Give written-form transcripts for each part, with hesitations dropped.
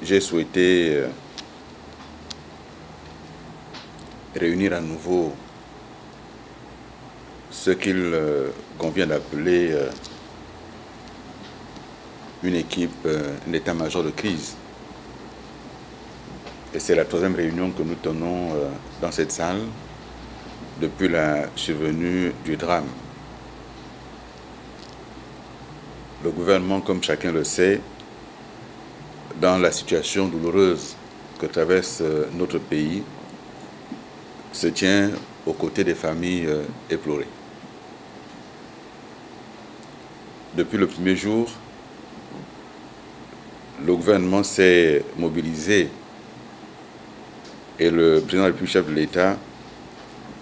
j'ai souhaité réunir à nouveau ce qu'il convient d'appeler une équipe, un état-major de crise. Et c'est la troisième réunion que nous tenons dans cette salle depuis la survenue du drame. Le gouvernement, comme chacun le sait, dans la situation douloureuse que traverse notre pays, se tient aux côtés des familles éplorées. Depuis le premier jour, le gouvernement s'est mobilisé et le président de la République, chef de l'État,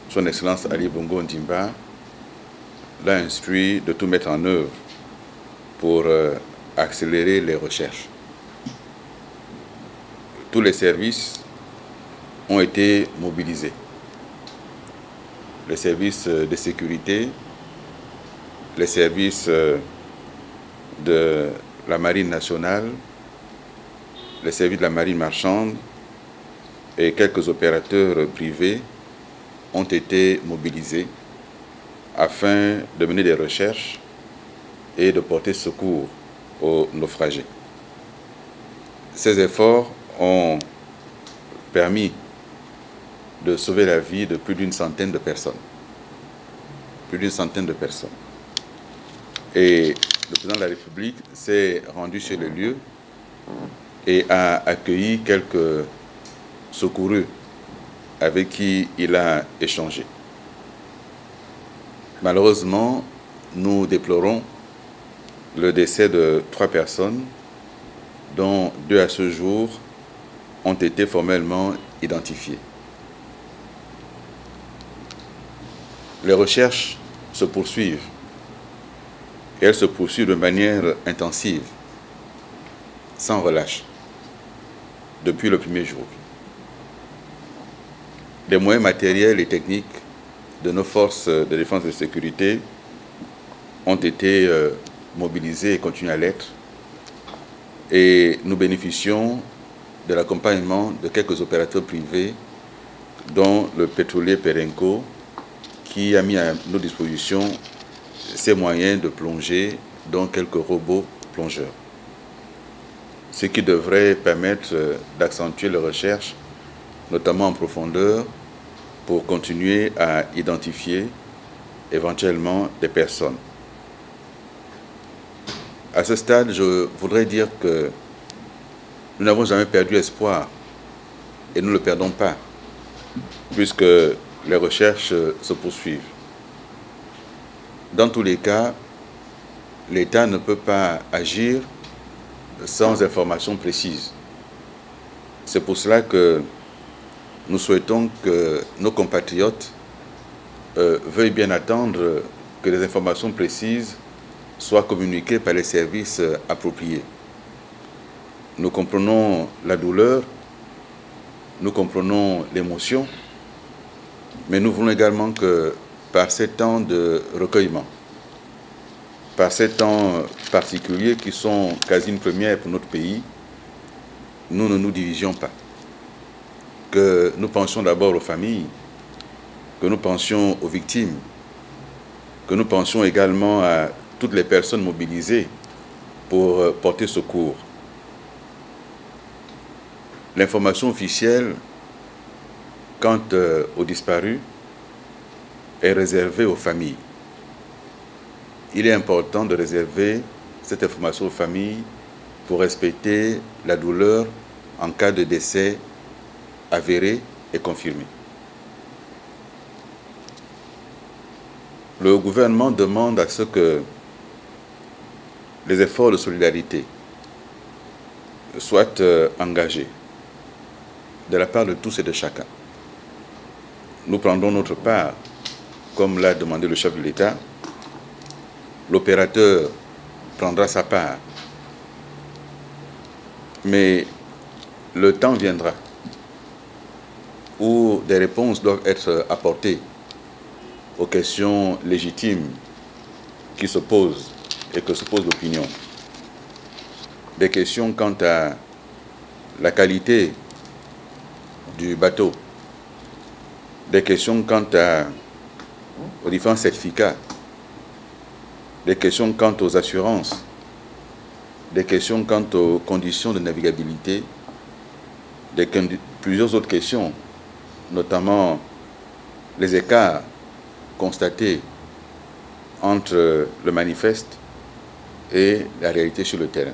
son Excellence Ali Bongo Ondimba, l'a instruit de tout mettre en œuvre pour accélérer les recherches. Tous les services ont été mobilisés. Les services de sécurité, les services de la Marine nationale, les services de la Marine marchande et quelques opérateurs privés ont été mobilisés afin de mener des recherches et de porter secours aux naufragés. Ces efforts ont permis de sauver la vie de plus d'une centaine de personnes. Plus d'une centaine de personnes. Et le président de la République s'est rendu sur le lieu et a accueilli quelques secourus avec qui il a échangé. Malheureusement, nous déplorons le décès de 3 personnes, dont 2 à ce jour ont été formellement identifiées. Les recherches se poursuivent et elles se poursuivent de manière intensive, sans relâche, depuis le premier jour. Les moyens matériels et techniques de nos forces de défense et de sécurité ont été mobilisés et continuent à l'être. Et nous bénéficions de l'accompagnement de quelques opérateurs privés, dont le pétrolier Perenco, qui a mis à nos dispositions ses moyens de plongée, dont quelques robots plongeurs. Ce qui devrait permettre d'accentuer les recherches, notamment en profondeur, pour continuer à identifier éventuellement des personnes. À ce stade, je voudrais dire que nous n'avons jamais perdu espoir et nous ne le perdons pas, puisque les recherches se poursuivent. Dans tous les cas, l'État ne peut pas agir sans informations précises. C'est pour cela que nous souhaitons que nos compatriotes veuillent bien attendre que les informations précises soient communiquées par les services appropriés. Nous comprenons la douleur, nous comprenons l'émotion, mais nous voulons également que par ces temps de recueillement, par ces temps particuliers qui sont quasi une première pour notre pays, nous ne nous divisions pas. Que nous pensions d'abord aux familles, que nous pensions aux victimes, que nous pensions également à toutes les personnes mobilisées pour porter secours. L'information officielle quant aux disparus est réservée aux familles. Il est important de réserver cette information aux familles pour respecter la douleur en cas de décès avéré et confirmé. Le gouvernement demande à ce que les efforts de solidarité soient engagés de la part de tous et de chacun. Nous prendrons notre part, comme l'a demandé le chef de l'État. L'opérateur prendra sa part. Mais le temps viendra où des réponses doivent être apportées aux questions légitimes qui se posent et que se pose l'opinion. Des questions quant à la qualité du bateau, des questions quant aux différents certificats, des questions quant aux assurances, des questions quant aux conditions de navigabilité, plusieurs autres questions, notamment les écarts constatés entre le manifeste et la réalité sur le terrain.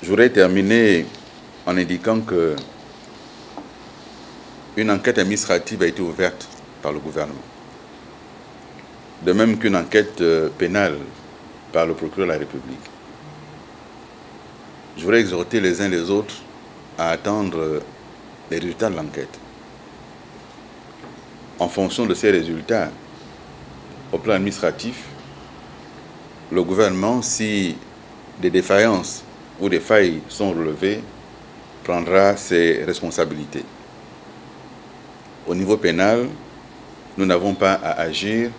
Je voudrais terminer en indiquant que une enquête administrative a été ouverte par le gouvernement, de même qu'une enquête pénale par le procureur de la République. Je voudrais exhorter les uns les autres à attendre les résultats de l'enquête. En fonction de ces résultats, au plan administratif, le gouvernement, si des défaillances ou des failles sont relevées, prendra ses responsabilités. Au niveau pénal, nous n'avons pas à agir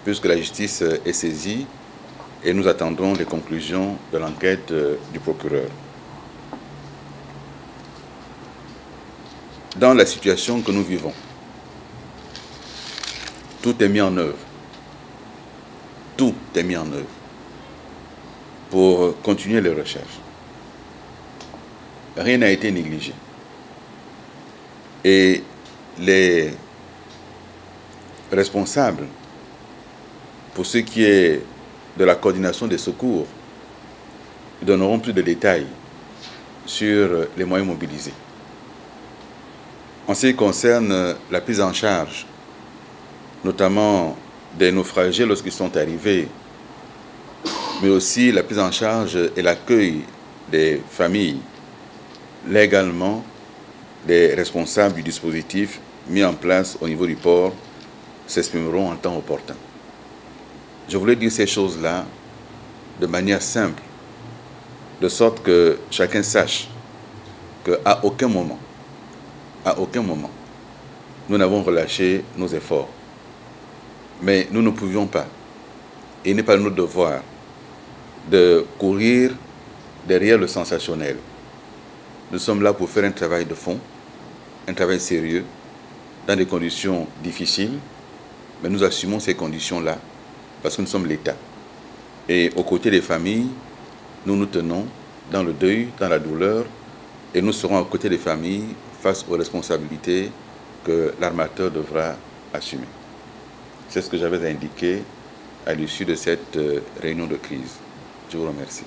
puisque la justice est saisie et nous attendrons les conclusions de l'enquête du procureur. Dans la situation que nous vivons, tout est mis en œuvre. Tout est mis en œuvre pour continuer les recherches. Rien n'a été négligé. Et les responsables, pour ce qui est de la coordination des secours, donneront plus de détails sur les moyens mobilisés. En ce qui concerne la prise en charge, notamment des naufragés lorsqu'ils sont arrivés, mais aussi la prise en charge et l'accueil des familles, légalement, les responsables du dispositif mis en place au niveau du port s'exprimeront en temps opportun. Je voulais dire ces choses-là de manière simple, de sorte que chacun sache qu'à aucun moment, nous n'avons relâché nos efforts. Mais nous ne pouvions pas, et il n'est pas notre devoir, de courir derrière le sensationnel. Nous sommes là pour faire un travail de fond, un travail sérieux, dans des conditions difficiles, mais nous assumons ces conditions-là parce que nous sommes l'État. Et aux côtés des familles, nous nous tenons dans le deuil, dans la douleur, et nous serons aux côtés des familles face aux responsabilités que l'armateur devra assumer. C'est ce que j'avais indiqué à l'issue de cette réunion de crise. Je vous remercie.